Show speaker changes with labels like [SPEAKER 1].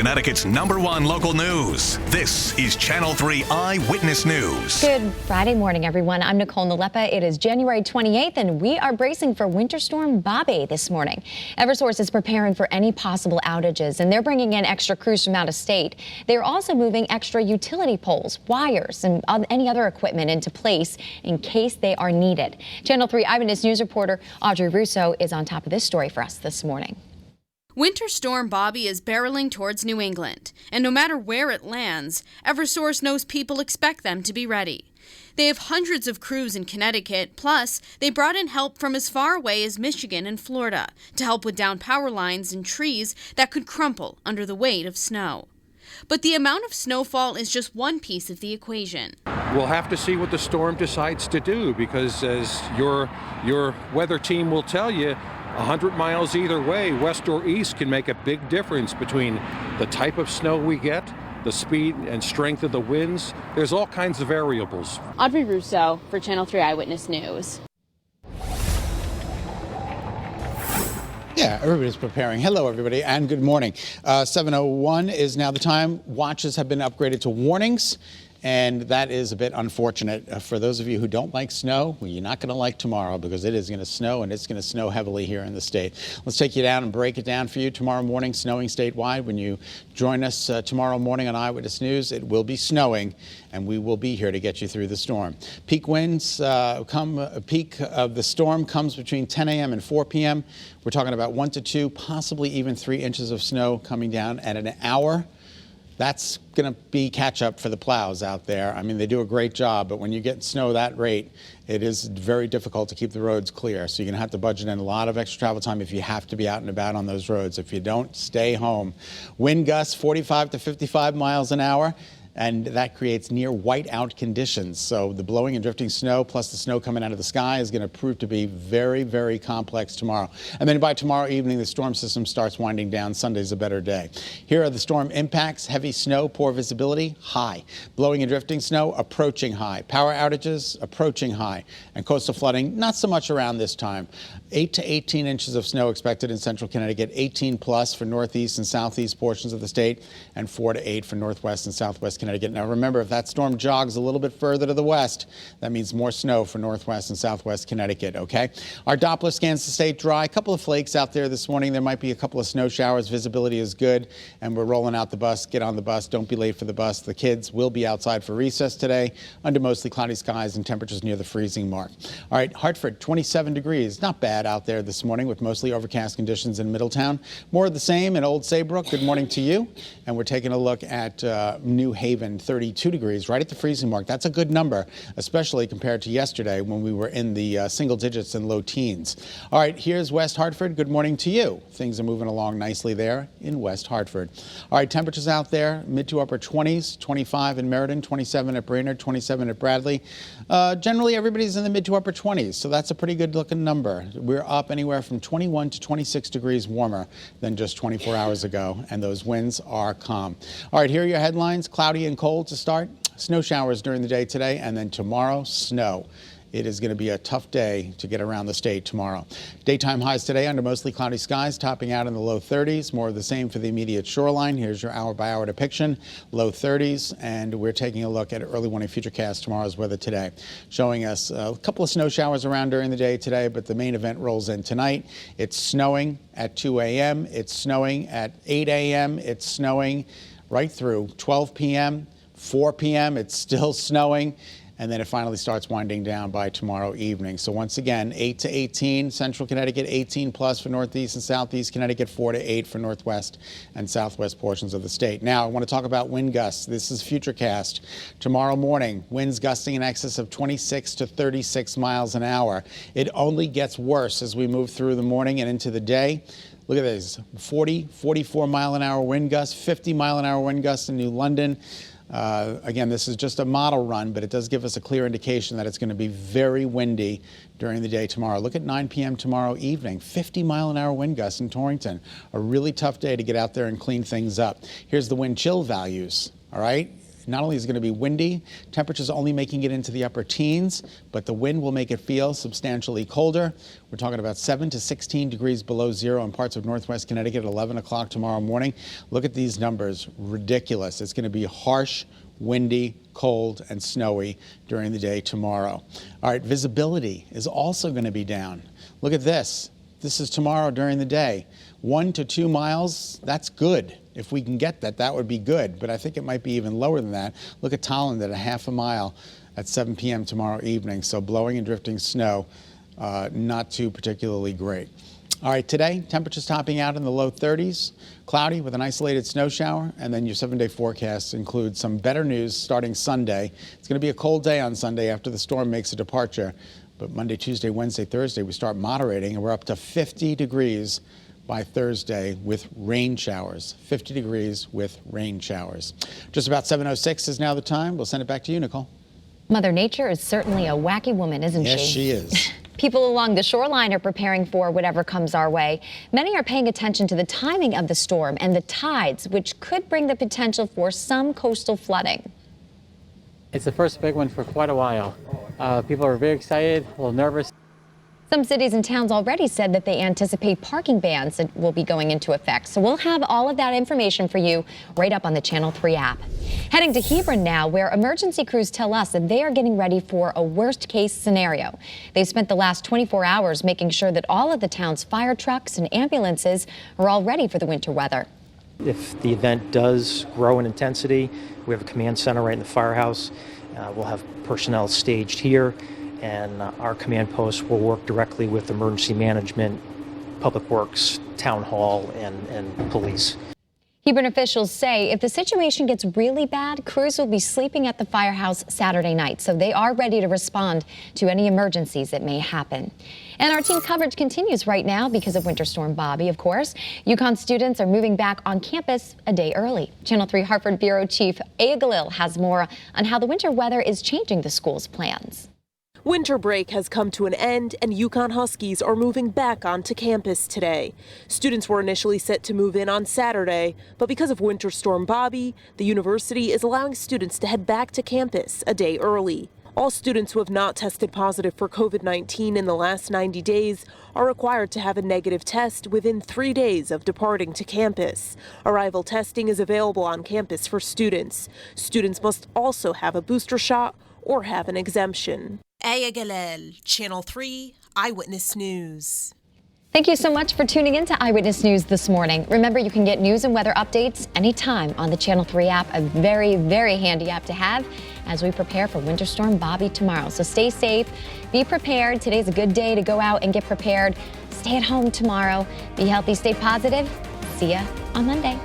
[SPEAKER 1] Connecticut's #1 local news. This is Channel 3 Eyewitness News.
[SPEAKER 2] Good Friday morning, everyone. I'm Nicole Nalepa. It is January 28th, and we are bracing for Winter Storm Bobby this morning. Eversource is preparing for any possible outages, and they're bringing in extra crews from out of state. They're also moving extra utility poles, wires, and any other equipment into place in case they are needed. Channel 3 Eyewitness News reporter Audrey Russo is on top of this story for us this morning.
[SPEAKER 3] Winter Storm Bobby is barreling towards New England, and no matter where it lands, Eversource knows people expect them to be ready. They have hundreds of crews in Connecticut, plus they brought in help from as far away as Michigan and Florida to help with downed power lines and trees that could crumple under the weight of snow. But the amount of snowfall is just one piece of the equation.
[SPEAKER 4] We'll have to see what the storm decides to do, because as your weather team will tell you, 100 miles either way, west or east, can make a big difference between the type of snow we get, the speed and strength of the winds. There's all kinds of variables.
[SPEAKER 3] Audrey Russo for Channel 3 Eyewitness News.
[SPEAKER 5] Yeah, everybody's preparing. Hello, everybody, and good morning. 7:01 is now the time. Watches have been upgraded to warnings, and that is a bit unfortunate. For those of you who don't like snow, well, you're not going to like tomorrow, because it is going to snow, and it's going to snow heavily here in the state. Let's take you down and break it down for you. Tomorrow morning, snowing statewide. When you join us tomorrow morning on Eyewitness News, it will be snowing, and we will be here to get you through the storm. Peak winds peak of the storm comes between 10 a.m. and 4 p.m. We're talking about 1 to 2, possibly even 3 inches of snow coming down at an hour. That's going to be catch up for the plows out there. I mean, they do a great job, but when you get snow that rate, it is very difficult to keep the roads clear. So you're going to have to budget in a lot of extra travel time if you have to be out and about on those roads. If you don't, stay home. Wind gusts 45 to 55 miles an hour. And that creates near whiteout conditions. So the blowing and drifting snow plus the snow coming out of the sky is going to prove to be very, very complex tomorrow. And then by tomorrow evening, the storm system starts winding down. Sunday's a better day. Here are the storm impacts: heavy snow, poor visibility, high. Blowing and drifting snow, approaching high. Power outages, approaching high. And coastal flooding, not so much around this time. 8 to 18 inches of snow expected in central Connecticut, 18 plus for northeast and southeast portions of the state, and 4 to 8 for northwest and southwest Connecticut. Now remember, if that storm jogs a little bit further to the west, that means more snow for northwest and southwest Connecticut, okay? Our Doppler scans the state dry. A couple of flakes out there this morning. There might be a couple of snow showers. Visibility is good, and we're rolling out the bus. Get on the bus. Don't be late for the bus. The kids will be outside for recess today under mostly cloudy skies and temperatures near the freezing mark. All right, Hartford, 27 degrees. Not bad out there this morning with mostly overcast conditions in Middletown. More of the same in Old Saybrook. Good morning to you. And we're taking a look at New Haven, 32 degrees, right at the freezing mark. That's a good number, especially compared to yesterday when we were in the single digits and low teens. All right, here's West Hartford. Good morning to you. Things are moving along nicely there in West Hartford. All right, temperatures out there, mid to upper 20s, 25 in Meriden, 27 at Brainerd, 27 at Bradley. Generally, everybody's in the mid to upper 20s, so that's a pretty good looking number. We're up anywhere from 21 to 26 degrees warmer than just 24 hours ago, and those winds are calm. All right, here are your headlines. Cloudy and cold to start. Snow showers during the day today, and then tomorrow, snow. It is going to be a tough day to get around the state tomorrow. Daytime highs today under mostly cloudy skies, topping out in the low 30s. More of the same for the immediate shoreline. Here's your hour-by-hour depiction. Low 30s, and we're taking a look at early morning futurecast tomorrow's weather today, showing us a couple of snow showers around during the day today, but the main event rolls in tonight. It's snowing at 2 a.m. It's snowing at 8 a.m. It's snowing right through 12 p.m., 4 p.m. It's still snowing. And then it finally starts winding down by tomorrow evening. So once again, 8 to 18, central Connecticut, 18 plus for northeast and southeast Connecticut, 4 to 8 for northwest and southwest portions of the state. Now, I want to talk about wind gusts. This is Futurecast. Tomorrow morning, winds gusting in excess of 26 to 36 miles an hour. It only gets worse as we move through the morning and into the day. Look at this, 40, 44 mile an hour wind gusts, 50 mile an hour wind gusts in New London. Again, this is just a model run, but it does give us a clear indication that it's going to be very windy during the day tomorrow. Look at 9 p.m. tomorrow evening, 50 mile an hour wind gusts in Torrington. A really tough day to get out there and clean things up. Here's the wind chill values, all right? Not only is it going to be windy, temperatures only making it into the upper teens, but the wind will make it feel substantially colder. We're talking about 7 to 16 degrees below zero in parts of northwest Connecticut at 11 o'clock tomorrow morning. Look at these numbers. Ridiculous. It's going to be harsh, windy, cold, and snowy during the day tomorrow. All right, visibility is also going to be down. Look at this. This is tomorrow during the day. 1 to 2 miles, that's good. If we can get that, that would be good. But I think it might be even lower than that. Look at Tolland at a half a mile at 7 p.m. tomorrow evening. So blowing and drifting snow, not too particularly great. All right, today, temperatures topping out in the low 30s, cloudy with an isolated snow shower, and then your 7-day forecast includes some better news starting Sunday. It's going to be a cold day on Sunday after the storm makes a departure, but Monday, Tuesday, Wednesday, Thursday, we start moderating, and we're up to 50 degrees by Thursday with rain showers. 50 degrees with rain showers. Just about 7:06 is now the time. We'll send it back to you, Nicole.
[SPEAKER 2] Mother Nature is certainly a wacky woman, isn't she?
[SPEAKER 5] Yes, she is.
[SPEAKER 2] People along the shoreline are preparing for whatever comes our way. Many are paying attention to the timing of the storm and the tides, which could bring the potential for some coastal flooding.
[SPEAKER 6] It's the first big one for quite a while. People are very excited, a little nervous.
[SPEAKER 2] Some cities and towns already said that they anticipate parking bans that will be going into effect. So we'll have all of that information for you right up on the Channel 3 app. Heading to Hebron now, where emergency crews tell us that they are getting ready for a worst-case scenario. They spent the last 24 hours making sure that all of the town's fire trucks and ambulances are all ready for the winter weather.
[SPEAKER 7] If the event does grow in intensity, we have a command center right in the firehouse. We'll have personnel staged here, and our command post will work directly with emergency management, public works, town hall, and police.
[SPEAKER 2] Hebron officials say if the situation gets really bad, crews will be sleeping at the firehouse Saturday night, so they are ready to respond to any emergencies that may happen. And our team coverage continues right now because of Winter Storm Bobby, of course. UConn students are moving back on campus a day early. Channel 3 Hartford Bureau Chief Aya Galil has more on how the winter weather is changing the school's plans.
[SPEAKER 8] Winter break has come to an end, and UConn Huskies are moving back onto campus today. Students were initially set to move in on Saturday, but because of Winter Storm Bobby, the university is allowing students to head back to campus a day early. All students who have not tested positive for COVID-19 in the last 90 days are required to have a negative test within 3 days of departing to campus. Arrival testing is available on campus for students. Students must also have a booster shot or have an exemption.
[SPEAKER 9] Aya Galil, Channel 3 Eyewitness News.
[SPEAKER 2] Thank you so much for tuning in to Eyewitness News this morning. Remember, you can get news and weather updates anytime on the Channel 3 app, a very, very handy app to have as we prepare for Winter Storm Bobby tomorrow. So stay safe, be prepared. Today's a good day to go out and get prepared. Stay at home tomorrow. Be healthy, stay positive. See ya on Monday.